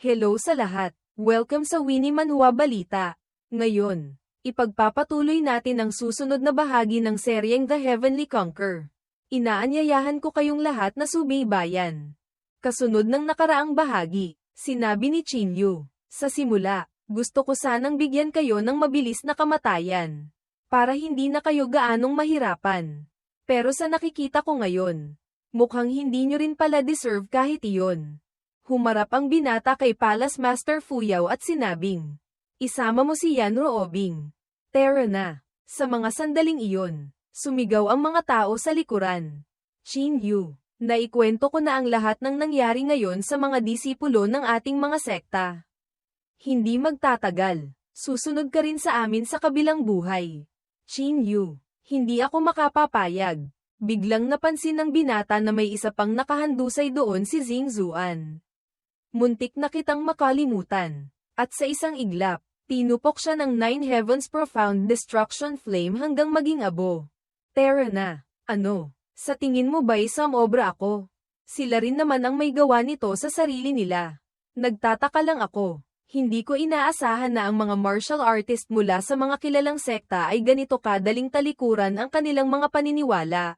Hello sa lahat. Welcome sa Winnie Manhua Balita. Ngayon, ipagpapatuloy natin ang susunod na bahagi ng seryeng The Heavenly Conquer. Inaanyayahan ko kayong lahat na subaybayan. Kasunod ng nakaraang bahagi, sinabi ni Chinyu, sa simula, gusto ko sanang bigyan kayo ng mabilis na kamatayan. Para hindi na kayo gaanong mahirapan. Pero sa nakikita ko ngayon, mukhang hindi nyo rin pala deserve kahit iyon. Humarap ang binata kay Palace Master Fu Yao at sinabing, isama mo si Yan Roobing. Tara na. Sa mga sandaling iyon, sumigaw ang mga tao sa likuran. Chinyu, naikwento ko na ang lahat ng nangyari ngayon sa mga disipulo ng ating mga sekta. Hindi magtatagal, susunod ka rin sa amin sa kabilang buhay. Chinyu, hindi ako makapapayag. Biglang napansin ng binata na may isa pang nakahandusay doon si Xing Zuan. Muntik na kitang makalimutan. At sa isang iglap, tinupok siya ng Nine Heavens Profound Destruction Flame hanggang maging abo. Tara na. Ano? Sa tingin mo ba'y samobra ako? Sila rin naman ang may gawa nito sa sarili nila. Nagtataka lang ako. Hindi ko inaasahan na ang mga martial artist mula sa mga kilalang sekta ay ganito kadaling talikuran ang kanilang mga paniniwala.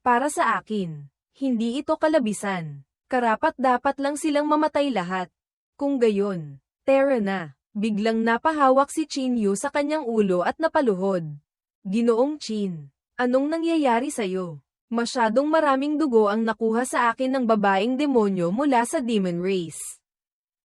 Para sa akin, hindi ito kalabisan. Karapat-dapat lang silang mamatay lahat. Kung gayon, tara na. Biglang napahawak si Chinyu sa kanyang ulo at napaluhod. Ginoong Chin, anong nangyayari sa'yo? Masyadong maraming dugo ang nakuha sa akin ng babaeng demonyo mula sa demon race.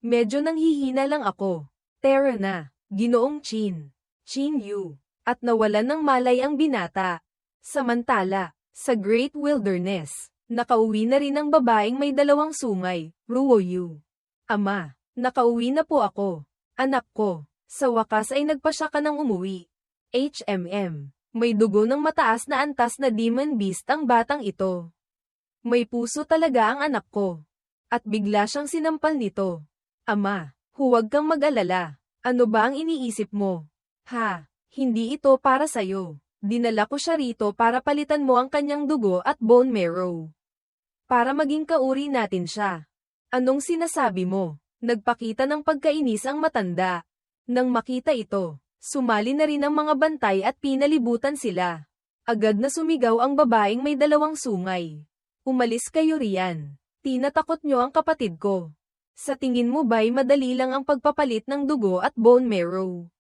Medyo nanghihina lang ako. Tara na, Ginoong Chin. Chinyu. At nawalan ng malay ang binata. Samantala, sa Great Wilderness, nakauwi na rin ang babaeng may dalawang sungay, Ruoyu. Ama, nakauwi na po ako. Anak ko, sa wakas ay nagpasya ka ng umuwi. May dugo ng mataas na antas na demon beast ang batang ito. May puso talaga ang anak ko. At bigla siyang sinampal nito. Ama, huwag kang mag-alala. Ano ba ang iniisip mo? Ha, hindi ito para sa'yo. Dinala ko siya rito para palitan mo ang kanyang dugo at bone marrow. Para maging kauri natin siya. Anong sinasabi mo? Nagpakita ng pagkainis ang matanda. Nang makita ito, sumali na rin ang mga bantay at pinalibutan sila. Agad na sumigaw ang babaeng may dalawang sungay. Umalis kayo riyan. Tinatakot nyo ang kapatid ko. Sa tingin mo ba'y madali lang ang pagpapalit ng dugo at bone marrow?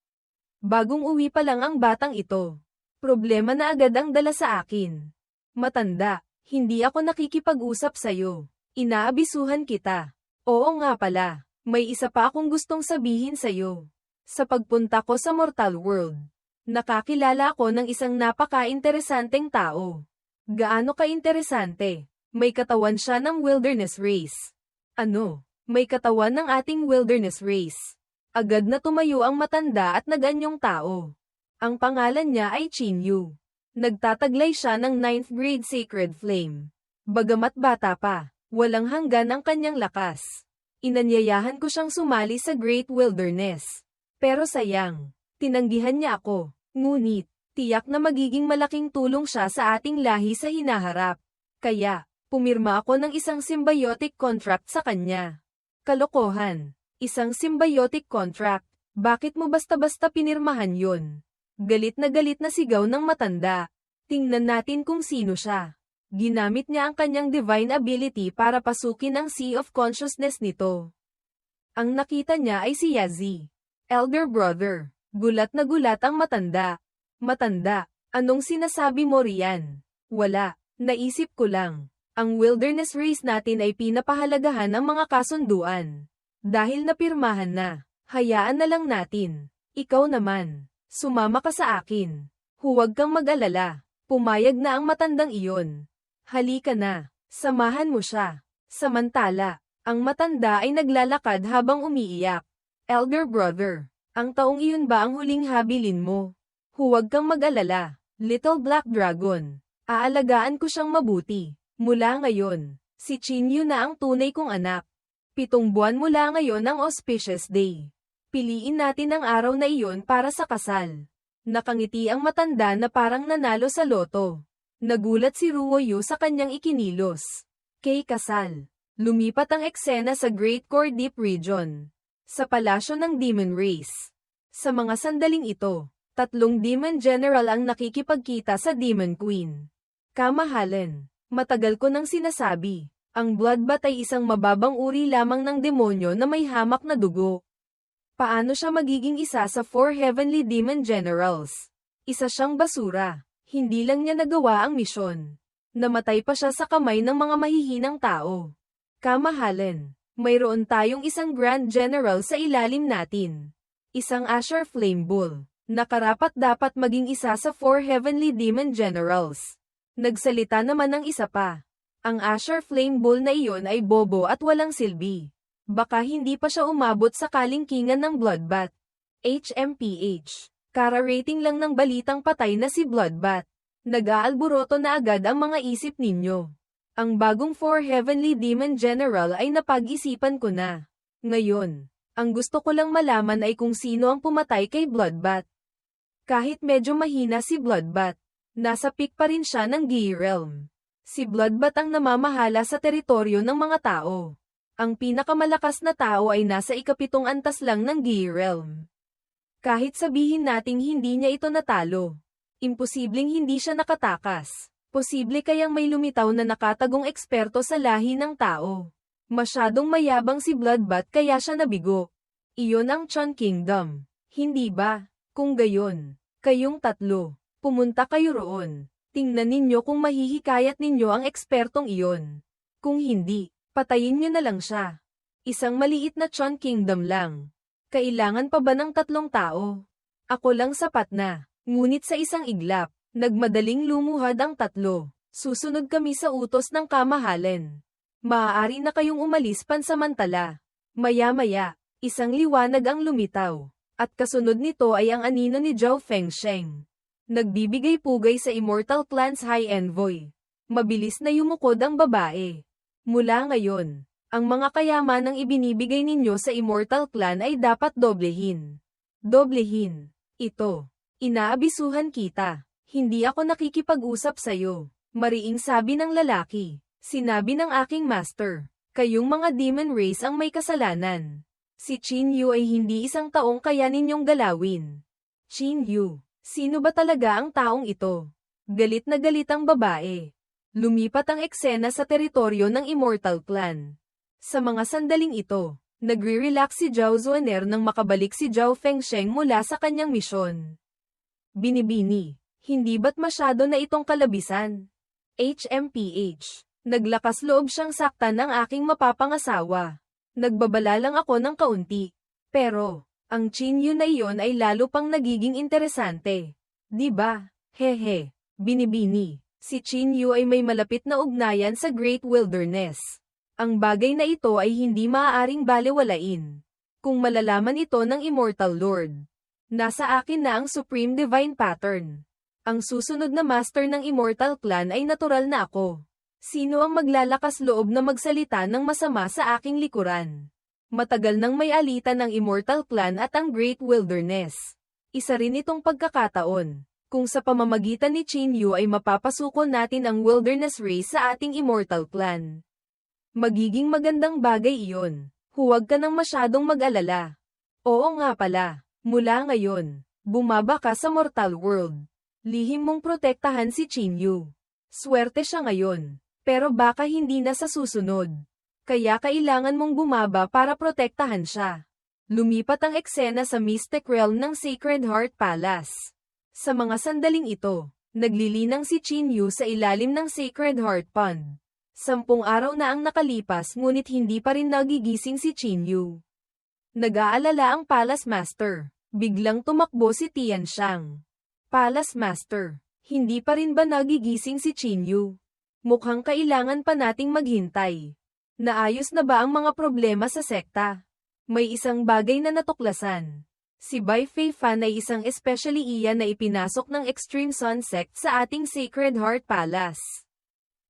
Bagong uwi pa lang ang batang ito. Problema na agad ang dala sa akin. Matanda. Hindi ako nakikipag-usap sa'yo. Inaabisuhan kita. Oo nga pala, may isa pa akong gustong sabihin sa'yo. Sa pagpunta ko sa Mortal World, nakakilala ako ng isang napaka-interesanteng tao. Gaano ka-interesante? May katawan siya ng wilderness race. Ano? May katawan ng ating wilderness race. Agad na tumayo ang matanda at naganyong tao. Ang pangalan niya ay Chinyu. Nagtataglay siya ng 9th grade Sacred Flame. Bagamat bata pa, walang hanggan ang kanyang lakas. Inanyayahan ko siyang sumali sa Great Wilderness. Pero sayang, tinanggihan niya ako. Ngunit, tiyak na magiging malaking tulong siya sa ating lahi sa hinaharap. Kaya, pumirma ako ng isang symbiotic contract sa kanya. Kalokohan. Isang symbiotic contract. Bakit mo basta-basta pinirmahan yun? Galit na sigaw ng matanda. Tingnan natin kung sino siya. Ginamit niya ang kanyang divine ability para pasukin ang Sea of Consciousness nito. Ang nakita niya ay si Yazi, elder brother. Gulat na gulat ang matanda. Matanda, anong sinasabi mo riyan? Wala, naisip ko lang. Ang wilderness race natin ay pinapahalagahan ng mga kasunduan. Dahil napirmahan na, hayaan na lang natin. Ikaw naman. Sumama ka sa akin. Huwag kang mag-alala. Pumayag na ang matandang iyon. Halika na. Samahan mo siya. Samantala, ang matanda ay naglalakad habang umiiyak. Elder brother, ang taong iyon ba ang huling habilin mo? Huwag kang mag-alala. Little Black Dragon. Aalagaan ko siyang mabuti. Mula ngayon, si Chinyu na ang tunay kong anak. 7 buwan mula ngayon ang auspicious day. Piliin natin ang araw na iyon para sa kasal. Nakangiti ang matanda na parang nanalo sa loto. Nagulat si Ruoyu sa kanyang ikinilos. Kay kasal. Lumipat ang eksena sa Great Core Deep Region, sa palasyo ng Demon Race. Sa mga sandaling ito, 3 Demon General ang nakikipagkita sa Demon Queen. Kamahalan, matagal ko nang sinasabi, ang Bloodbath ay isang mababang uri lamang ng demonyo na may hamak na dugo. Paano siya magiging isa sa 4 Heavenly Demon Generals? Isa siyang basura. Hindi lang niya nagawa ang misyon. Namatay pa siya sa kamay ng mga mahihinang tao. Kamahalan, mayroon tayong isang Grand General sa ilalim natin. Isang Asher Flame Bull, na karapat-dapat maging isa sa 4 Heavenly Demon Generals. Nagsalita naman ng isa pa. Ang Asher Flame Bull na iyon ay bobo at walang silbi. Baka hindi pa siya umabot sa kalingkingan ng Bloodbath. HMPH. Kara-rating lang ng balitang patay na si Bloodbath. Nag-aalburoto na agad ang mga isip ninyo. Ang bagong 4 Heavenly Demon General ay napag-isipan ko na. Ngayon, ang gusto ko lang malaman ay kung sino ang pumatay kay Bloodbath. Kahit medyo mahina si Bloodbath, nasa peak pa rin siya ng Gee Realm. Si Bloodbath ang namamahala sa teritoryo ng mga tao. Ang pinakamalakas na tao ay nasa ika-7 antas lang ng Gee Realm. Kahit sabihin nating hindi niya ito natalo, imposibleng hindi siya nakatakas. Posible kayang may lumitaw na nakatagong eksperto sa lahi ng tao. Masyadong mayabang si Bloodbath kaya siya nabigo. Iyon ang Chon Kingdom. Hindi ba? Kung gayon, kayong 3, pumunta kayo roon. Tingnan ninyo kung mahihikayat ninyo ang ekspertong iyon. Kung hindi, patayin nyo na lang siya. Isang maliit na Chon Kingdom lang. Kailangan pa ba ng 3 tao? Ako lang sapat na. Ngunit sa isang iglap, nagmadaling lumuhad ang 3. Susunod kami sa utos ng kamahalan. Maaari na kayong umalis pansamantala. Maya-maya, isang liwanag ang lumitaw. At kasunod nito ay ang anino ni Zhao Fengsheng. Nagbibigay pugay sa Immortal Clan's High Envoy. Mabilis na yumukod ang babae. Mula ngayon, ang mga kayamanang ibinibigay ninyo sa Immortal Clan ay dapat doblehin. Doblehin. Ito. Inaabisuhan kita. Hindi ako nakikipag-usap sa'yo. Mariing sabi ng lalaki. Sinabi ng aking master. Kayong mga demon race ang may kasalanan. Si Qin Yu ay hindi 1 taong kaya ninyong galawin. Qin Yu. Sino ba talaga ang taong ito? Galit na galit ang babae. Lumipat ang eksena sa teritoryo ng Immortal Clan. Sa mga sandaling ito, nagre-relax si Zhao Zuaner nang makabalik si Zhao Fengsheng mula sa kanyang misyon. Binibini. Hindi ba't masyado na itong kalabisan? HMPH. Naglakas loob siyang saktan ng aking mapapangasawa. Nagbabala lang ako ng kaunti. Pero, ang Qin Yu na iyon ay lalo pang nagiging interesante. Di ba? Hehe. Binibini. Si Qin Yu ay may malapit na ugnayan sa Great Wilderness. Ang bagay na ito ay hindi maaaring balewalain. Kung malalaman ito ng Immortal Lord. Nasa akin na ang Supreme Divine Pattern. Ang susunod na master ng Immortal Clan ay natural na ako. Sino ang maglalakas loob na magsalita ng masama sa aking likuran? Matagal nang may alitan ng Immortal Clan at ang Great Wilderness. Isa rin itong pagkakataon, kung sa pamamagitan ni Qin Yu ay mapapasuko natin ang Wilderness Race sa ating Immortal Clan. Magiging magandang bagay iyon. Huwag ka nang masyadong mag-alala. Oo nga pala, mula ngayon, bumaba ka sa Mortal World. Lihim mong protektahan si Qin Yu. Swerte siya ngayon, pero baka hindi na sa susunod. Kaya kailangan mong bumaba para protektahan siya. Lumipat ang eksena sa Mystic Realm ng Sacred Heart Palace. Sa mga sandaling ito, naglilinang si Qin Yu sa ilalim ng Sacred Heart Pond. 10 araw na ang nakalipas ngunit hindi pa rin nagigising si Qin Yu. Nag-aalala ang Palace Master. Biglang tumakbo si Tian Shang. Palace Master, hindi pa rin ba nagigising si Qin Yu? Mukhang kailangan pa nating maghintay. Naayos na ba ang mga problema sa sekta? May isang bagay na natuklasan. Si Bai Fei Fan ay isang especially iyan na ipinasok ng Extreme Sun Sect sa ating Sacred Heart Palace.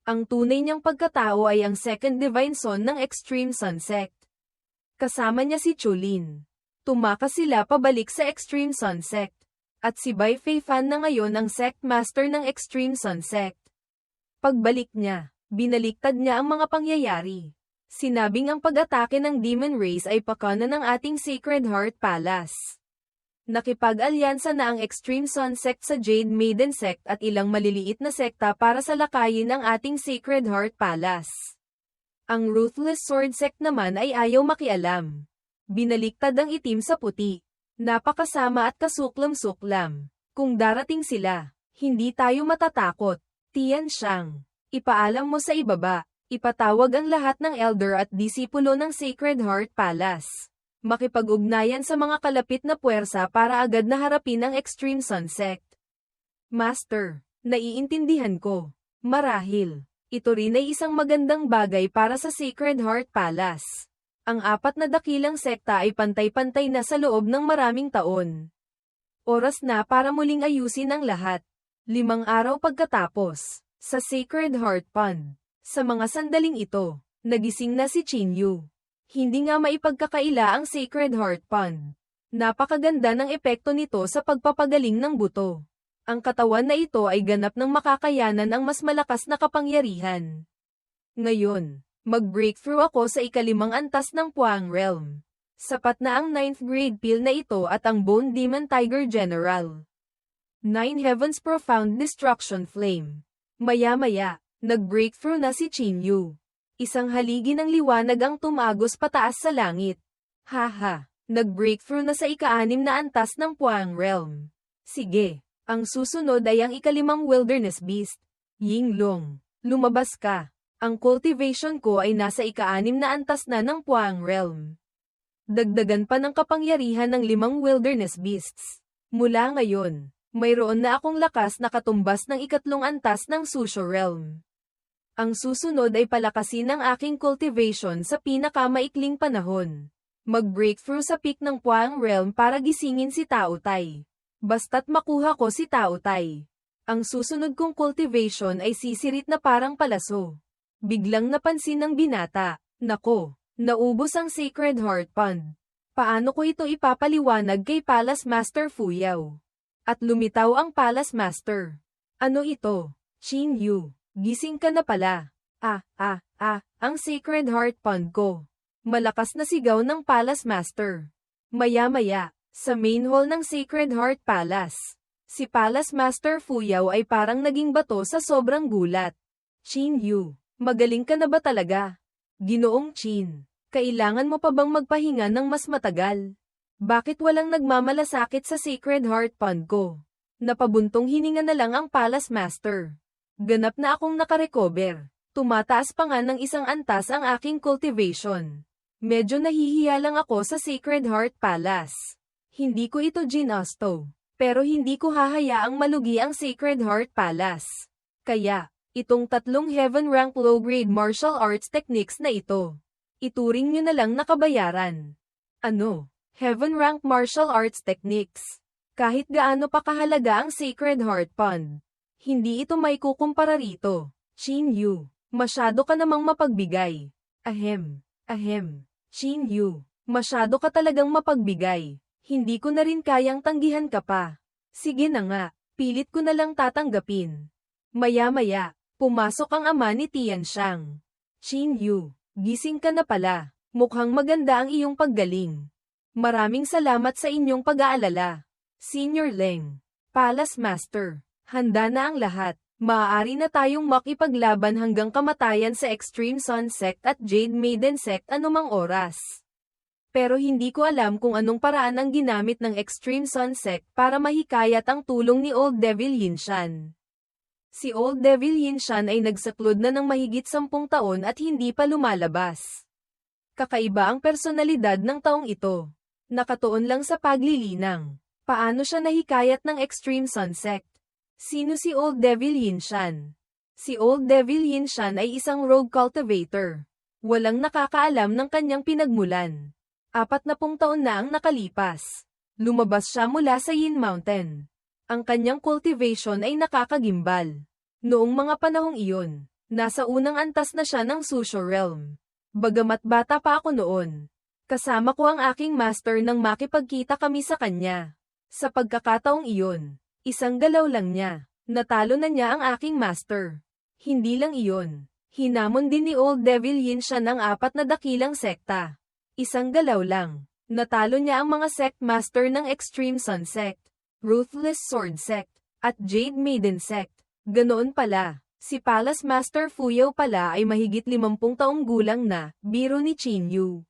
Ang tunay niyang pagkatao ay ang Second Divine Son ng Extreme Sun Sect. Kasama niya si Chulin. Tumakas sila pabalik sa Extreme Sun Sect. At si Bai Fei Fan na ngayon ang Sect Master ng Extreme Sun Sect. Pagbalik niya, binaliktad niya ang mga pangyayari. Sinabing ang pag-atake ng Demon Race ay pakana ng ating Sacred Heart Palace. Nakipag-alyansa na ang Extreme Sun Sect sa Jade Maiden Sect at ilang maliliit na sekta para salakayin ang ating Sacred Heart Palace. Ang Ruthless Sword Sect naman ay ayaw makialam. Binaliktad ang itim sa puti. Napakasama at kasuklam-suklam. Kung darating sila, hindi tayo matatakot. Tian Siyang, ipaalam mo sa ibaba. Ipatawag ang lahat ng elder at disipulo ng Sacred Heart Palace. Makipag-ugnayan sa mga kalapit na puwersa para agad na harapin ang Extreme Sun Sect. Master, naiintindihan ko. Marahil, ito rin ay isang magandang bagay para sa Sacred Heart Palace. Ang 4 na dakilang sekta ay pantay-pantay na sa loob ng maraming taon. Oras na para muling ayusin ang lahat. 5 araw pagkatapos, sa Sacred Heart Pond. Sa mga sandaling ito, nagising na si Qin Yu. Hindi nga maipagkakaila ang Sacred Heart Pond. Napakaganda ng epekto nito sa pagpapagaling ng buto. Ang katawan na ito ay ganap ng makakayanan ang mas malakas na kapangyarihan. Ngayon, mag-breakthrough ako sa ika-5 antas ng Puang Realm. Sapat na ang 9th grade pill na ito at ang Bone Demon Tiger General. 9 Heavens Profound Destruction Flame. Maya-maya, nag-breakthrough na si Qin Yu. Isang haligi ng liwanag ang tumagos pataas sa langit. Haha, nag-breakthrough na sa ika-6 na antas ng Puang Realm. Sige, ang susunod ay ang ika-5 Wilderness Beast. Yinglong, lumabas ka. Ang cultivation ko ay nasa ika-6 na antas na ng Puang Realm. Dagdagan pa ng kapangyarihan ng 5 Wilderness Beasts. Mula ngayon, mayroon na akong lakas na katumbas ng ika-3 antas ng Susho Realm. Ang susunod ay palakasin ang aking cultivation sa pinakamaikling panahon. Mag-breakthrough sa peak ng Puang Realm para gisingin si Tao Tai. Basta't makuha ko si Tao Tai. Ang susunod kong cultivation ay sisirit na parang palaso. Biglang napansin ng binata, nako, naubos ang Sacred Heart Pond. Paano ko ito ipapaliwanag kay Palace Master Fuyao? At lumitaw ang Palace Master. Ano ito? Qin Yu, gising ka na pala. Ang Sacred Heart Pond ko. Malakas na sigaw ng Palace Master. Maya-maya, sa main hall ng Sacred Heart Palace, si Palace Master Fuyao ay parang naging bato sa sobrang gulat. Qin Yu, magaling ka na ba talaga? Ginoong Qin, kailangan mo pa bang magpahinga ng mas matagal? Bakit walang nagmamalasakit sa Sacred Heart Pond ko? Napabuntong hininga na lang ang Palace Master. Ganap na akong nakarecover. Tumataas pa nga ng 1 antas ang aking cultivation. Medyo nahihiya lang ako sa Sacred Heart Palace. Hindi ko ito ginusto, pero hindi ko hahayaang malugi ang Sacred Heart Palace. Kaya, itong 3 Heaven Rank Low-Grade Martial Arts Techniques na ito, ituring nyo na lang nakabayaran. Ano? Heaven Rank Martial Arts Techniques. Kahit gaano pa kahalaga ang Sacred Heart Pond, hindi ito may kukumpara rito. Qin Yu, masyado ka namang mapagbigay. Ahem. Qin Yu, masyado ka talagang mapagbigay. Hindi ko na rin kayang tanggihan ka pa. Sige na nga, pilit ko na lang tatanggapin. Maya-maya, pumasok ang ama ni Tian Siyang. Qin Yu, gising ka na pala. Mukhang maganda ang iyong paggaling. Maraming salamat sa inyong pag-aalala. Senior Leng, Palace Master, handa na ang lahat. Maaari na tayong makipaglaban hanggang kamatayan sa Extreme Sun Sect at Jade Maiden Sect anumang oras. Pero hindi ko alam kung anong paraan ang ginamit ng Extreme Sun Sect para mahikayat ang tulong ni Old Devil Yinshan. Si Old Devil Yinshan ay nagsaklod na ng mahigit 10 taon at hindi pa lumalabas. Kakaiba ang personalidad ng taong ito. Nakatuon lang sa paglilinang. Paano siya nahikayat ng Extreme Sun Sect? Sino si Old Devil Yinshan? Si Old Devil Yinshan ay isang rogue cultivator. Walang nakakaalam ng kanyang pinagmulan. 40 taon na ang nakalipas. Lumabas siya mula sa Yin Mountain. Ang kanyang cultivation ay nakakagimbal. Noong mga panahong iyon, nasa unang antas na siya ng Susho Realm. Bagamat bata pa ako noon, kasama ko ang aking master nang makipagkita kami sa kanya. Sa pagkakataong iyon, isang galaw lang niya, natalo na niya ang aking master. Hindi lang iyon, Hinamon din ni Old Devil Yin siya ng 4 na dakilang sekta. Isang galaw lang, natalo niya ang mga sect master ng Extreme Sun Sect, Ruthless Sword Sect, at Jade Maiden Sect. Ganoon pala, si Palace Master Fu Yao pala ay mahigit 50 taong gulang na, biro ni Qin Yu.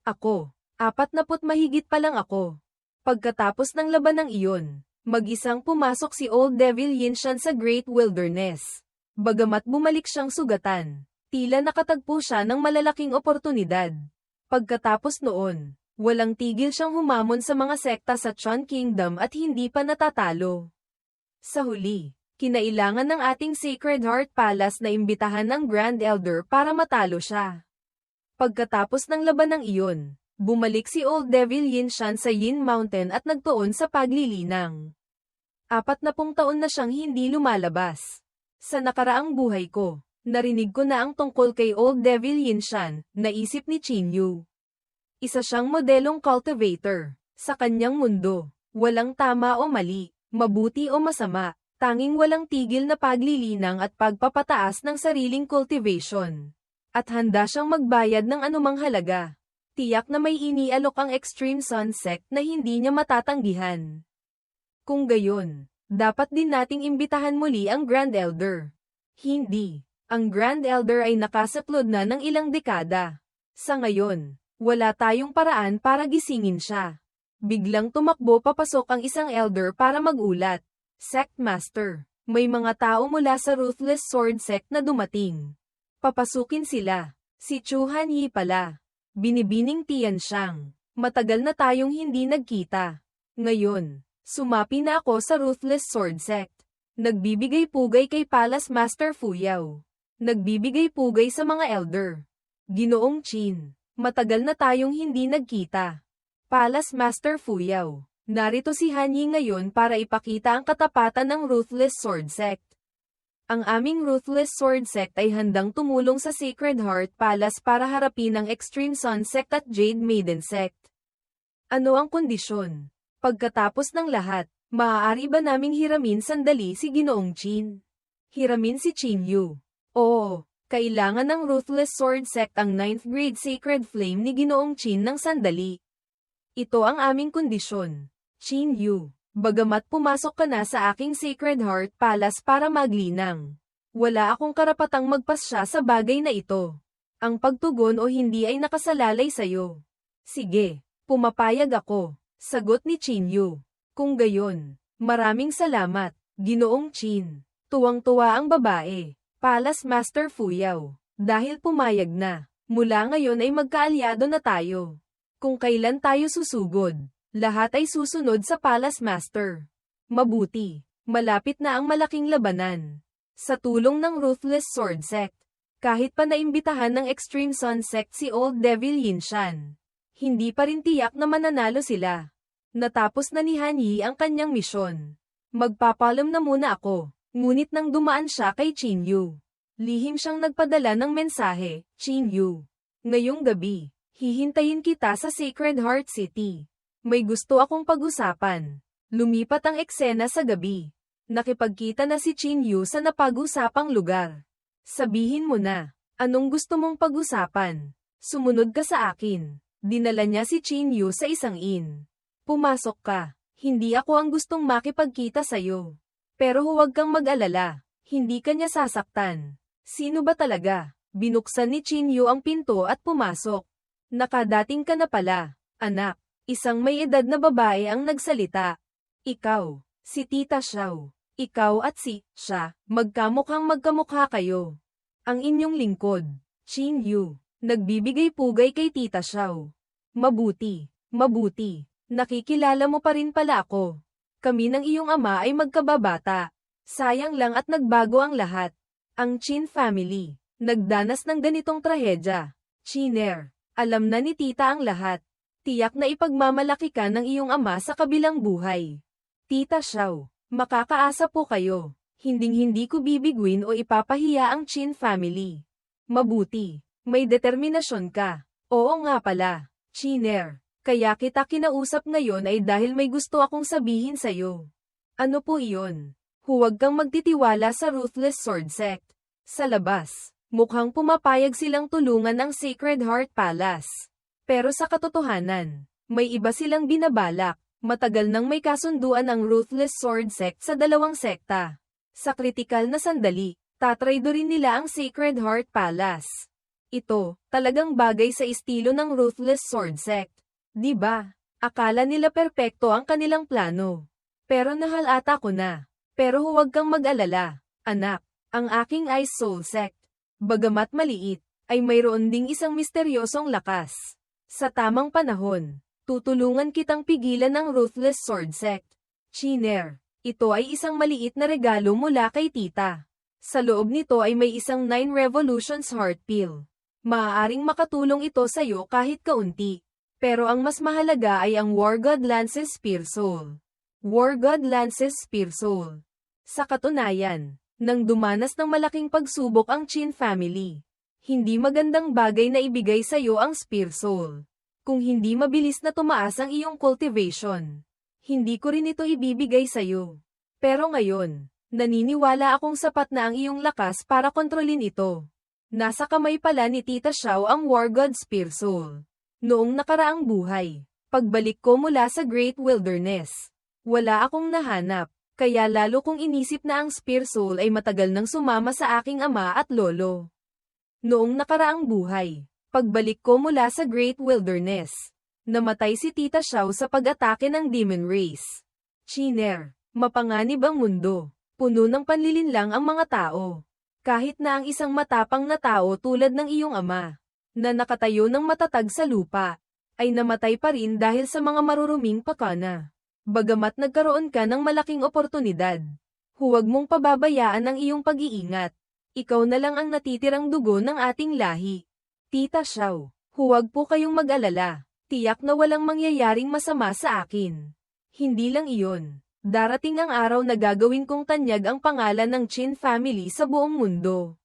Ako, 40 mahigit pa lang ako. Pagkatapos ng labanang iyon, mag-isang pumasok si Old Devil Yin Shan sa Great Wilderness. Bagamat bumalik siyang sugatan, tila nakatagpo siya ng malalaking oportunidad. Pagkatapos noon, walang tigil siyang humamon sa mga sekta sa Chun Kingdom at hindi pa natatalo. Sa huli, kinailangan ng ating Sacred Heart Palace na imbitahan ng Grand Elder para matalo siya. Pagkatapos ng labanang iyon, bumalik si Old Devil Yin Shan sa Yin Mountain at nagtuon sa paglilinang. 40 taon na siyang hindi lumalabas. Sa nakaraang buhay ko, narinig ko na ang tungkol kay Old Devil Yin Shan, naisip ni Qin Yu. Isa siyang modelong cultivator. Sa kanyang mundo, walang tama o mali, mabuti o masama, tanging walang tigil na paglilinang at pagpapataas ng sariling cultivation. At handa siyang magbayad ng anumang halaga. Tiyak na may inialok ang Extreme Sun Sect na hindi niya matatanggihan. Kung gayon, dapat din nating imbitahan muli ang Grand Elder. Hindi. Ang Grand Elder ay nakasaklod na ng ilang dekada. Sa ngayon, wala tayong paraan para gisingin siya. Biglang tumakbo papasok ang isang elder para magulat. Sect Master, may mga tao mula sa Ruthless Sword Sect na dumating. Papasukin sila. Si Chu Hanyi pala. Binibining Tian Shang. Matagal na tayong hindi nagkita. Ngayon, sumapi na ako sa Ruthless Sword Sect. Nagbibigay pugay kay Palace Master Fu Yao. Nagbibigay pugay sa mga elder. Ginoong Qin, matagal na tayong hindi nagkita. Palace Master Fu Yao, narito si Hanyi ngayon para ipakita ang katapatan ng Ruthless Sword Sect. Ang aming Ruthless Sword Sect ay handang tumulong sa Sacred Heart Palace para harapin ang Extreme Sun Sect at Jade Maiden Sect. Ano ang kondisyon? Pagkatapos ng lahat, maaari ba naming hiramin sandali si Ginoong Qin? Hiramin si Qin Yu. Oo, kailangan ng Ruthless Sword Sect ang 9th grade Sacred Flame ni Ginoong Qin ng sandali. Ito ang aming kondisyon. Qin Yu, bagamat pumasok ka na sa aking Sacred Heart Palace para maglinang, wala akong karapatang magpasya sa bagay na ito. Ang pagtugon o hindi ay nakasalalay sa'yo. Sige, pumapayag ako, sagot ni Qin Yu. Kung gayon, maraming salamat, Ginoong Qin. Tuwang-tuwa ang babae. Palace Master Fu Yao, dahil pumayag na, mula ngayon ay magkaalyado na tayo. Kung kailan tayo susugod, lahat ay susunod sa Palace Master. Mabuti, malapit na ang malaking labanan. Sa tulong ng Ruthless Sword Sect, kahit pa naimbitahan ng Extreme Sun Sect si Old Devil Yin Shan, hindi pa rin tiyak na mananalo sila. Natapos na ni Hanyi ang kanyang misyon. Magpapalam na muna ako. Ngunit nang dumaan siya kay Qin Yu, lihim siyang nagpadala ng mensahe, Qin Yu. Ngayong gabi, hihintayin kita sa Sacred Heart City. May gusto akong pag-usapan. Lumipat ang eksena sa gabi. Nakipagkita na si Qin Yu sa napag-usapang lugar. Sabihin mo na, anong gusto mong pag-usapan? Sumunod ka sa akin. Dinala niya si Qin Yu sa isang inn. Pumasok ka. Hindi ako ang gustong makipagkita sa'yo. Pero huwag kang mag-alala, hindi ka niya sasaktan. Sino ba talaga? Binuksan ni Qin Yu ang pinto at pumasok. Nakadating ka na pala, anak. Isang may edad na babae ang nagsalita. Ikaw, si Tita Xiao. Ikaw at si siya, magkamukhang magkamukha kayo. Ang inyong lingkod, Qin Yu, nagbibigay pugay kay Tita Xiao. Mabuti, mabuti. Nakikilala mo pa rin pala ako. Kami ng iyong ama ay magkababata. Sayang lang at nagbago ang lahat. Ang Qin family, nagdanas ng ganitong trahedya. Qiner, alam na ni tita ang lahat. Tiyak na ipagmamalaki ka ng iyong ama sa kabilang buhay. Tita Xiao, makakaasa po kayo. Hinding-hindi ko bibiguin o ipapahiya ang Qin family. Mabuti, may determinasyon ka. Oo nga pala, Qiner. Kaya kita kinausap ngayon ay dahil may gusto akong sabihin sa'yo. Ano po iyon? Huwag kang magtitiwala sa Ruthless Sword Sect. Sa labas, Mukhang pumapayag silang tulungan ang Sacred Heart Palace. Pero sa katotohanan, may iba silang binabalak. Matagal nang may kasunduan ang Ruthless Sword Sect sa dalawang sekta. Sa kritikal na sandali, tatraidorin nila ang Sacred Heart Palace. Ito, talagang bagay sa estilo ng Ruthless Sword Sect. Di ba? Akala nila perpekto ang kanilang plano. Pero nahalata ko na. Pero huwag kang mag-alala, anak. Ang aking Ice Soul Sect, bagamat maliit, ay mayroon ding isang misteryosong lakas. Sa tamang panahon, tutulungan kitang pigilan ng Ruthless Sword Sect. Chiner, ito ay isang maliit na regalo mula kay tita. Sa loob nito ay may isang 9 Revolutions Heart Pill. Maaaring makatulong ito sa'yo kahit kaunti. Pero ang mas mahalaga ay ang War God Lance's Spear Soul. War God Lance's Spear Soul. Sa katunayan, nang dumanas ng malaking pagsubok ang Qin family, hindi magandang bagay na ibigay sa'yo ang Spear Soul. Kung hindi mabilis na tumaas ang iyong cultivation, hindi ko rin ito ibibigay sa'yo. Pero ngayon, naniniwala akong sapat na ang iyong lakas para kontrolin ito. Nasa kamay pala ni Tita Xiao ang War God Spear Soul. Noong nakaraang buhay, pagbalik ko mula sa Great Wilderness, wala akong nahanap, kaya lalo kong inisip na ang Spear Soul ay matagal nang sumama sa aking ama at lolo. Noong nakaraang buhay, pagbalik ko mula sa Great Wilderness, namatay si Tita Xiao sa pag-atake ng Demon Race. Chiner, mapanganib ang mundo, puno ng panlilinlang ang mga tao. Kahit na ang isang matapang na tao tulad ng iyong ama, na nakatayo ng matatag sa lupa, ay namatay pa rin dahil sa mga maruruming pakana. Bagamat nagkaroon ka ng malaking oportunidad, huwag mong pababayaan ang iyong pag-iingat. Ikaw na lang ang natitirang dugo ng ating lahi. Tita Xiao, huwag po kayong mag-alala. Tiyak na walang mangyayaring masama sa akin. Hindi lang iyon. Darating ang araw na gagawin kong tanyag ang pangalan ng Qin family sa buong mundo.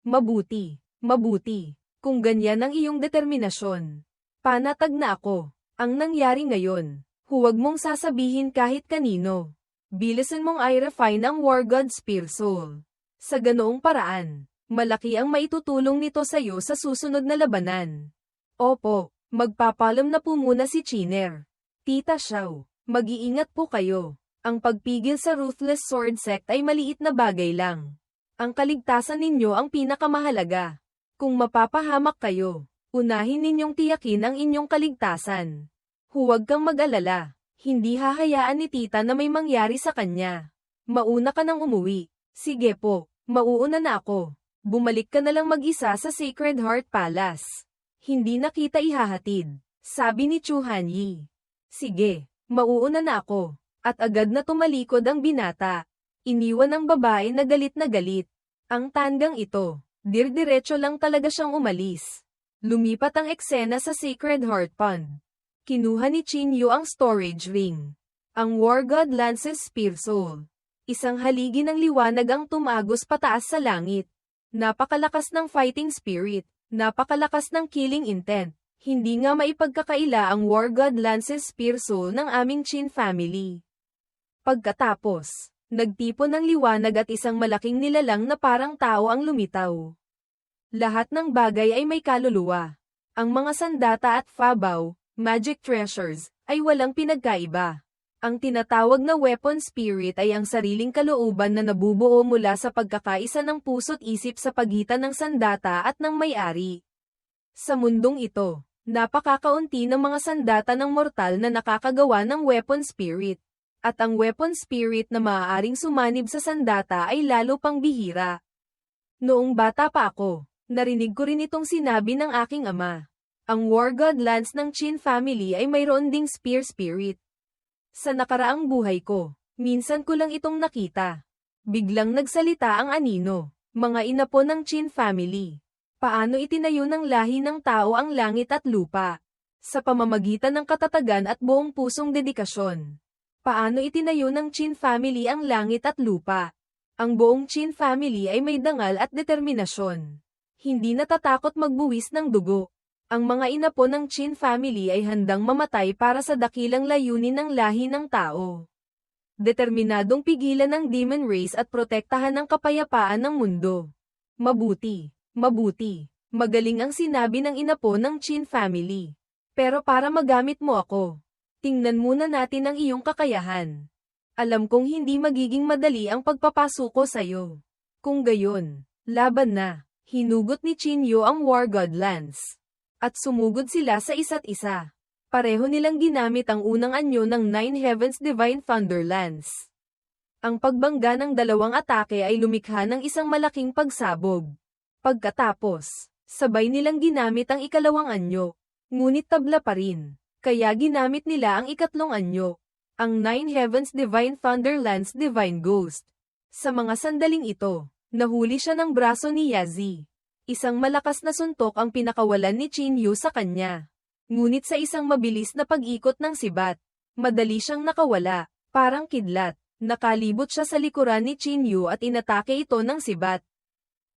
Mabuti, mabuti. Kung ganyan ang iyong determinasyon, panatag na ako. Ang nangyari ngayon, huwag mong sasabihin kahit kanino. Bilisan mong i-refine ang War God Spear Soul. Sa ganoong paraan, malaki ang maitutulong nito sa iyo sa susunod na labanan. Opo, magpapalam na po muna si Chiner. Tita Xiao, mag-iingat po kayo. Ang pagpigil sa Ruthless Sword Sect ay maliit na bagay lang. Ang kaligtasan ninyo ang pinakamahalaga. Kung mapapahamak kayo, unahin ninyong tiyakin ang inyong kaligtasan. Huwag kang mag-alala. Hindi hahayaan ni tita na may mangyari sa kanya. Mauna ka nang umuwi. Sige po, mauuna na ako. Bumalik ka na lang mag-isa sa Sacred Heart Palace. Hindi na kita ihahatid, sabi ni Chu Hanyi. Sige, mauuna na ako. At agad na tumalikod ang binata. Iniwan ang babae na galit na galit. Ang tandang ito, dirdiretso lang talaga siyang umalis. Lumipat ang eksena sa Sacred Heart Pond. Kinuha ni Qin Yu ang storage ring. Ang War God Lance's Spear Soul. Isang haligi ng liwanag ang tumagos pataas sa langit. Napakalakas ng fighting spirit. Napakalakas ng killing intent. Hindi nga maipagkakaila ang War God Lance's Spear Soul ng aming Qin family. Pagkatapos, nagtipon ng liwanag at isang malaking nilalang na parang tao ang lumitaw. Lahat ng bagay ay may kaluluwa. Ang mga sandata at fabaw, magic treasures, ay walang pinagkaiba. Ang tinatawag na weapon spirit ay ang sariling kalooban na nabubuo mula sa pagkakaisa ng puso't isip sa pagitan ng sandata at ng may-ari. Sa mundong ito, napakakaunti ng mga sandata ng mortal na nakakagawa ng weapon spirit. At ang weapon spirit na maaaring sumanib sa sandata ay lalo pang bihira. Noong bata pa ako, narinig ko rin itong sinabi ng aking ama. Ang War God Lance ng Qin family ay mayroon ding spear spirit. Sa nakaraang buhay ko, minsan ko lang itong nakita. Biglang nagsalita ang anino, mga inapo ng Qin family. Paano itinayo ng lahi ng tao ang langit at lupa? Sa pamamagitan ng katatagan at buong pusong dedikasyon. Paano itinayo ng Qin family ang langit at lupa? Ang buong Qin family ay may dangal at determinasyon. Hindi natatakot magbuwis ng dugo. Ang mga inapo ng Qin family ay handang mamatay para sa dakilang layunin ng lahi ng tao. Determinadong pigilan ng demon race at protektahan ang kapayapaan ng mundo. Mabuti. Mabuti. Magaling ang sinabi ng inapo ng Qin family. Pero para magamit mo ako, tingnan muna natin ang iyong kakayahan. Alam kong hindi magiging madali ang pagpapasuko sa'yo. Kung gayon, laban na. Hinugot ni Qin Yu ang War God Lance. At sumugod sila sa isa't isa. Pareho nilang ginamit ang unang anyo ng Nine Heavens Divine Thunder Lance. Ang pagbangga ng dalawang atake ay lumikha ng isang malaking pagsabog. Pagkatapos, sabay nilang ginamit ang ikalawang anyo. Ngunit tabla pa rin. Kaya ginamit nila ang ikatlong anyo. Ang Nine Heavens Divine Thunder Lance Divine Ghost. Sa mga sandaling ito, nahuli siya ng braso ni Yazi. Isang malakas na suntok ang pinakawalan ni Qin Yu sa kanya. Ngunit sa isang mabilis na pag-ikot ng sibat, madali siyang nakawala, parang kidlat. Nakalibot siya sa likuran ni Qin Yu at inatake ito ng sibat.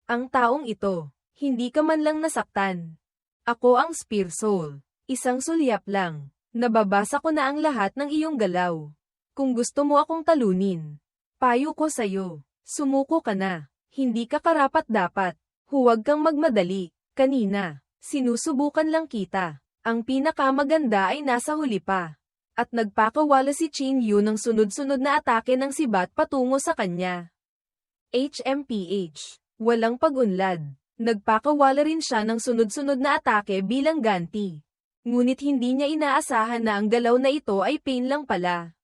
Ang taong ito, hindi ka man lang nasaktan. Ako ang Spear Soul. Isang sulyap lang. Nababasa ko na ang lahat ng iyong galaw. Kung gusto mo akong talunin, payo ko sa'yo, sumuko ka na. Hindi ka karapat-dapat. Huwag kang magmadali. Kanina, sinusubukan lang kita. Ang pinakamaganda ay nasa huli pa. At nagpakawala si Qin Yu ng sunod-sunod na atake ng sibat patungo sa kanya. HMPH. Walang pag-unlad. Nagpakawala rin siya ng sunod-sunod na atake bilang ganti. Ngunit hindi niya inaasahan na ang galaw na ito ay pain lang pala.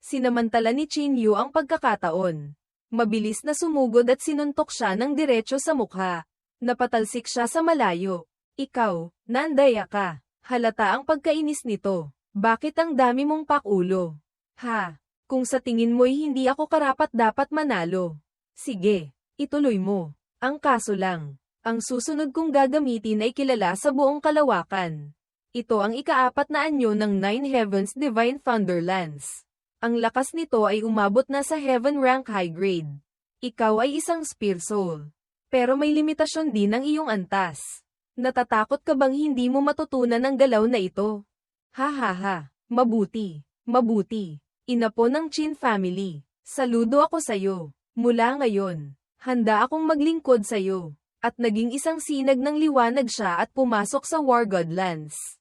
Sinamantala ni Qin Yu ang pagkakataon. Mabilis na sumugod at sinuntok siya ng diretso sa mukha. Napatalsik siya sa malayo. Ikaw, nandaya ka. Halata ang pagkainis nito. Bakit ang dami mong pakulo? Ha? Kung sa tingin mo'y hindi ako karapat-dapat manalo. Sige, ituloy mo. Ang kaso lang, ang susunod kong gagamitin ay kilala sa buong kalawakan. Ito ang ikaapat na anyo ng Nine Heavens Divine Thunder Lance. Ang lakas nito ay umabot na sa Heaven Rank High Grade. Ikaw ay isang Spear Soul. Pero may limitasyon din ang iyong antas. Natatakot ka bang hindi mo matutunan ang galaw na ito? Ha ha ha, mabuti, mabuti. Inapo ng Qin family. Saludo ako sa'yo. Mula ngayon, handa akong maglingkod sa'yo. At naging isang sinag ng liwanag siya at pumasok sa War God Lance.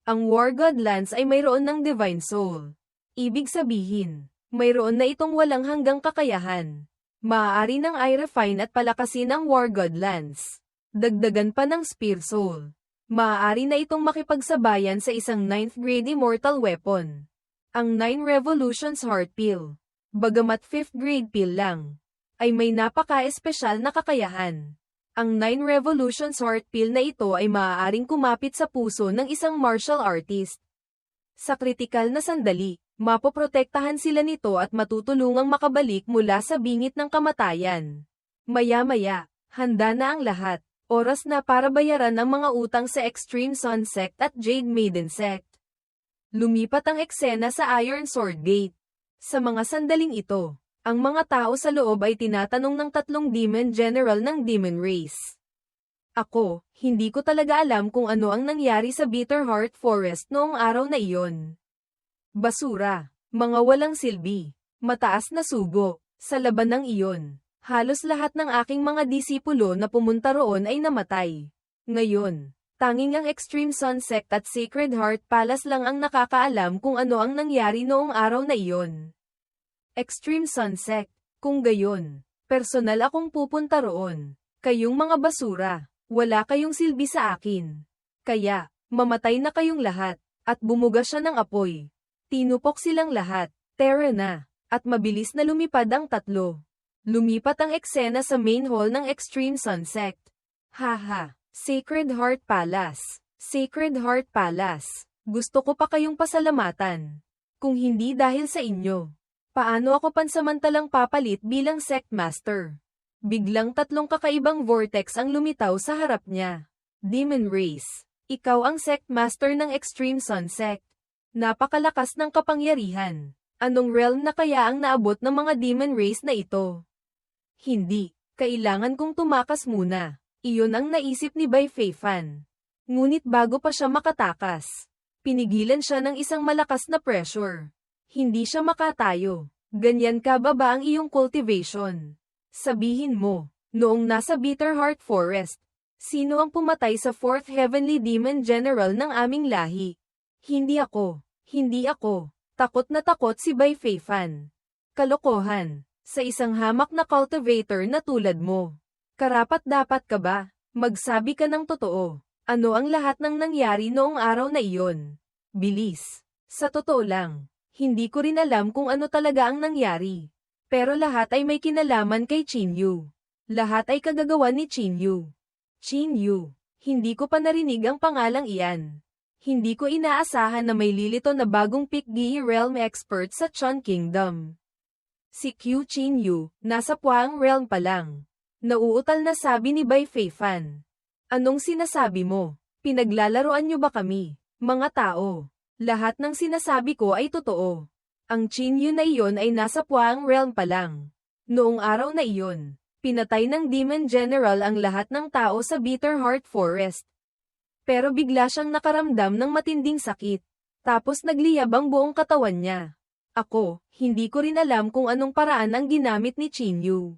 Ang War God Lance ay mayroon ng Divine Soul. Ibig sabihin, mayroon na itong walang hanggang kakayahan. Maaari nang i-refine at palakasin ang War God Lance. Dagdagan pa ng Spear Soul. Maaari na itong makipagsabayan sa isang 9th grade immortal weapon. Ang 9 Revolutions Heart Pill, bagamat 5th grade pill lang, ay may napaka-espesyal na kakayahan. Ang 9 Revolutions Heart Pill na ito ay maaaring kumapit sa puso ng isang martial artist. Sa kritikal na sandali, mapoprotektahan sila nito at matutulungang makabalik mula sa bingit ng kamatayan. Maya-maya, handa na ang lahat. Oras na para bayaran ang mga utang sa Extreme Sun Sect at Jade Maiden Sect. Lumipat ang eksena sa Iron Sword Gate. Sa mga sandaling ito, ang mga tao sa loob ay tinatanong ng tatlong Demon General ng Demon Race. Ako, hindi ko talaga alam kung ano ang nangyari sa Bitterheart Forest noong araw na iyon. Basura, mga walang silbi, mataas na sugo, sa laban ng iyon. Halos lahat ng aking mga disipulo na pumunta roon ay namatay. Ngayon, tanging ang Extreme Sun Sect at Sacred Heart Palace lang ang nakakaalam kung ano ang nangyari noong araw na iyon. Extreme Sun Sect, kung gayon, personal akong pupunta roon. Kayong mga basura, wala kayong silbi sa akin. Kaya, mamatay na kayong lahat, at bumuga siya ng apoy. Tinupok silang lahat, tara na, at mabilis na lumipad ang tatlo. Lumipat ang eksena sa main hall ng Extreme Sun Sect. Haha, Sacred Heart Palace. Sacred Heart Palace. Gusto ko pa kayong pasalamatan. Kung hindi dahil sa inyo, paano ako pansamantalang papalit bilang Sect Master? Biglang tatlong kakaibang vortex ang lumitaw sa harap niya. Demon Race. Ikaw ang Sect Master ng Extreme Sun Sect. Napakalakas ng kapangyarihan. Anong realm na kaya ang naabot ng mga Demon Race na ito? Hindi, kailangan kong tumakas muna. Iyon ang naisip ni Bai Feifan. Ngunit bago pa siya makatakas, pinigilan siya ng isang malakas na pressure. Hindi siya makatayo. Ganyan ka ba ang iyong cultivation? Sabihin mo, Noong nasa Bitterheart Forest, sino ang pumatay sa 4th Heavenly Demon General ng aming lahi? Hindi ako. Hindi ako. Takot na takot si Bai Feifan. Kalokohan. Sa isang hamak na cultivator na tulad mo. Karapat-dapat ka ba? Magsabi ka ng totoo. Ano ang lahat ng nangyari noong araw na iyon? Bilis. Sa totoo lang, hindi ko rin alam kung ano talaga ang nangyari. Pero lahat ay may kinalaman kay Qin Yu. Lahat ay kagagawan ni Qin Yu. Qin Yu. Hindi ko pa narinig ang pangalang iyan. Hindi ko inaasahan na may lilito na bagong Pikgi Realm expert sa Chun Kingdom. Si Q Qin Yu, nasa Puang Realm pa lang. Nauutal na sabi ni Bai Feifan. Anong sinasabi mo? Pinaglalaroan niyo ba kami, mga tao? Lahat ng sinasabi ko ay totoo. Ang Qin Yu na iyon ay nasa Puang Realm pa lang. Noong araw na iyon, pinatay ng Demon General ang lahat ng tao sa Bitterheart Forest. Pero bigla siyang nakaramdam ng matinding sakit. Tapos nagliyab ang buong katawan niya. Ako, hindi ko rin alam kung anong paraan ang ginamit ni Qin Yu.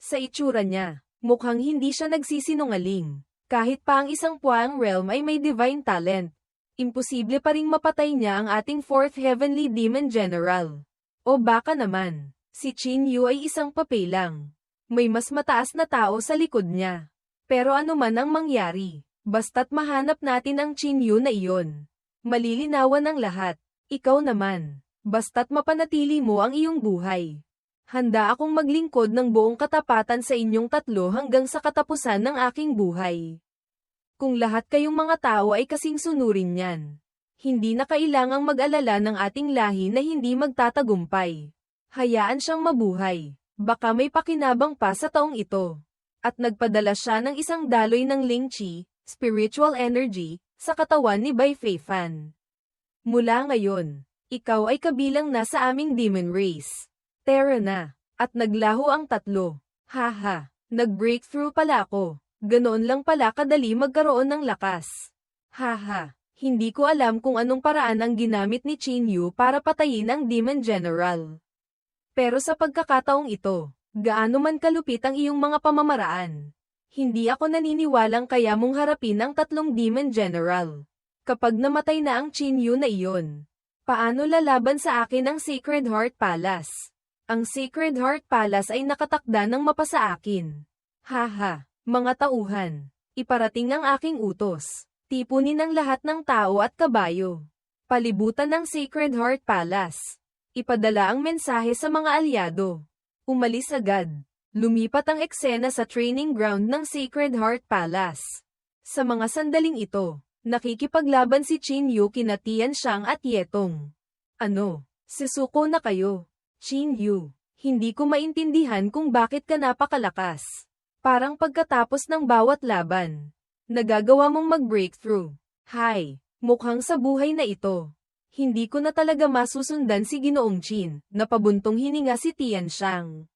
Sa itsura niya, mukhang hindi siya nagsisinungaling. Kahit pa ang isang Puang Realm ay may divine talent. Imposible pa ring mapatay niya ang ating 4th Heavenly Demon General. O baka naman, si Qin Yu ay isang papel lang. May mas mataas na tao sa likod niya. Pero ano man ang mangyari, basta't mahanap natin ang Qin Yu na iyon. Malilinawan ang lahat. Ikaw naman, basta't mapanatili mo ang iyong buhay. Handa akong maglingkod ng buong katapatan sa inyong tatlo hanggang sa katapusan ng aking buhay. Kung lahat kayong mga tao ay kasing sunurin niyan, hindi na kailangang mag-alala ng ating lahi na hindi magtatagumpay. Hayaan siyang mabuhay. Baka may pakinabang pa sa taong ito. At nagpadala siya ng isang daloy ng Ling Qi, spiritual energy, sa katawan ni Bai Feifan. Mula ngayon, ikaw ay kabilang na sa aming demon race. Tara na. At naglaho ang tatlo. Haha, nag-breakthrough pala ako. Ganoon lang pala kadali magkaroon ng lakas. Haha, hindi ko alam kung anong paraan ang ginamit ni Qin Yu para patayin ang Demon General. Pero sa pagkakataong ito, gaano man kalupit ang iyong mga pamamaraan, hindi ako naniniwalang kaya mong harapin ang tatlong Demon General. Kapag namatay na ang Qin Yu na iyon, paano lalaban sa akin ang Sacred Heart Palace? Ang Sacred Heart Palace ay nakatakda ng mapasa akin. Haha. Mga tauhan, iparating ang aking utos. Tipunin ang lahat ng tao at kabayo. Palibutan ng Sacred Heart Palace. Ipadala ang mensahe sa mga alyado. Umalis agad. Lumipat ang eksena sa training ground ng Sacred Heart Palace. Sa mga sandaling ito, nakikipaglaban si Qin Yu kina Tian Shang at Yetong. Ano? Sisuko na kayo. Qin Yu, hindi ko maintindihan kung bakit ka napakalakas. Parang pagkatapos ng bawat laban, nagagawa mong mag-breakthrough. Hay, mukhang sa buhay na ito. Hindi ko na talaga masusundan si Ginoong Qin, napabuntong hininga si Tian Shang.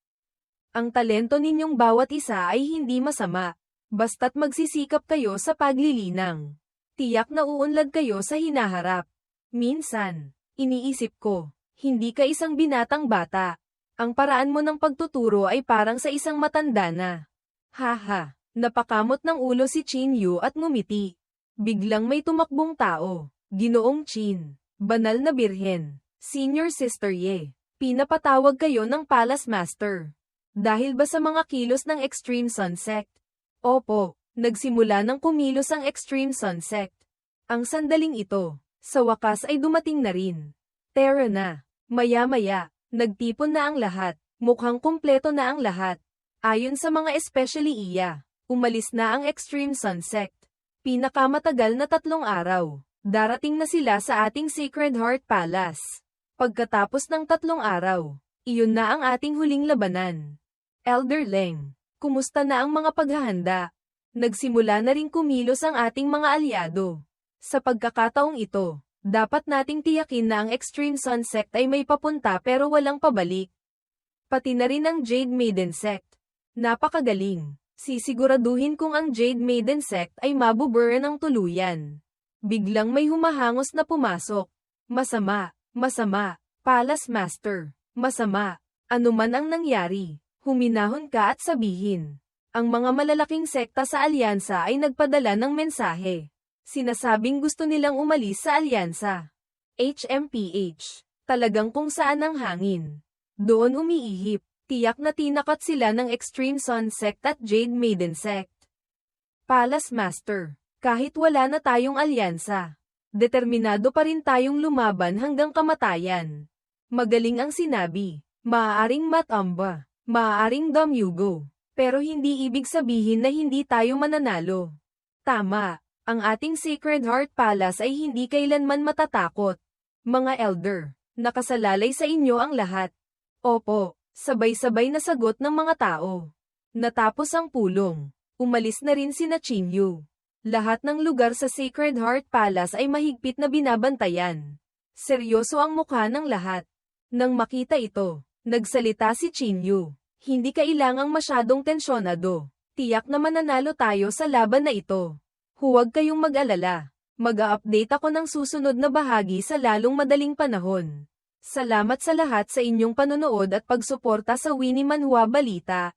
Ang talento ninyong bawat isa ay hindi masama, basta't magsisikap kayo sa paglilinang. Tiyak na uunlad kayo sa hinaharap. Minsan, iniisip ko, hindi ka isang binatang bata. Ang paraan mo ng pagtuturo ay parang sa isang matanda na. Haha, napakamot ng ulo si Qin Yu at ngumiti. Biglang may tumakbong tao. Ginoong Qin, banal na birhen, Senior Sister Ye. Pinapatawag kayo ng Palace Master. Dahil ba sa mga kilos ng Extreme Sun Sect? Opo, nagsimula ng kumilos ang Extreme Sun Sect. Ang sandaling ito, sa wakas ay dumating na rin. Tara na. Maya-maya, nagtipon na ang lahat. Mukhang kumpleto na ang lahat. Ayon sa mga especially iya, umalis na ang Extreme Sun Sect. Pinakamatagal na 3 araw. Darating na sila sa ating Sacred Heart Palace. Pagkatapos ng 3 araw, iyon na ang ating huling labanan. Elder Leng, kumusta na ang mga paghahanda? Nagsimula na rin kumilos ang ating mga alyado. Sa pagkakataong ito, dapat nating tiyakin na ang Extreme Sun Sect ay may papunta pero walang pabalik. Pati na rin ang Jade Maiden Sect. Napakagaling. Sisiguraduhin kong ang Jade Maiden Sect ay mabuburn ng tuluyan. Biglang may humahangos na pumasok. Masama, masama, Palace Master, masama. Ano man ang nangyari, huminahon ka at sabihin. Ang mga malalaking sekta sa alyansa ay nagpadala ng mensahe. Sinasabing gusto nilang umalis sa alyansa. HMPH. Talagang kung saan ang hangin. Doon umiihip. Tiyak na tinakat sila ng Extreme Sun Sect at Jade Maiden Sect. Palace Master. Kahit wala na tayong alyansa, determinado pa rin tayong lumaban hanggang kamatayan. Magaling ang sinabi. Maaaring matamba, maaaring damyugo, pero hindi ibig sabihin na hindi tayo mananalo. Tama, ang ating Sacred Heart Palace ay hindi kailanman matatakot. Mga elder, nakasalalay sa inyo ang lahat. Opo. Sabay-sabay na sagot ng mga tao. Natapos ang pulong. Umalis na rin sina Chinyu. Lahat ng lugar sa Sacred Heart Palace ay mahigpit na binabantayan. Seryoso ang mukha ng lahat. Nang makita ito, nagsalita si Chinyu. Hindi kailangang masyadong tensyonado. Tiyak na mananalo tayo sa laban na ito. Huwag kayong mag-alala. Mag-a-update ako ng susunod na bahagi sa lalong madaling panahon. Salamat sa lahat sa inyong panonood at pagsuporta sa Winnie Manhua Balita.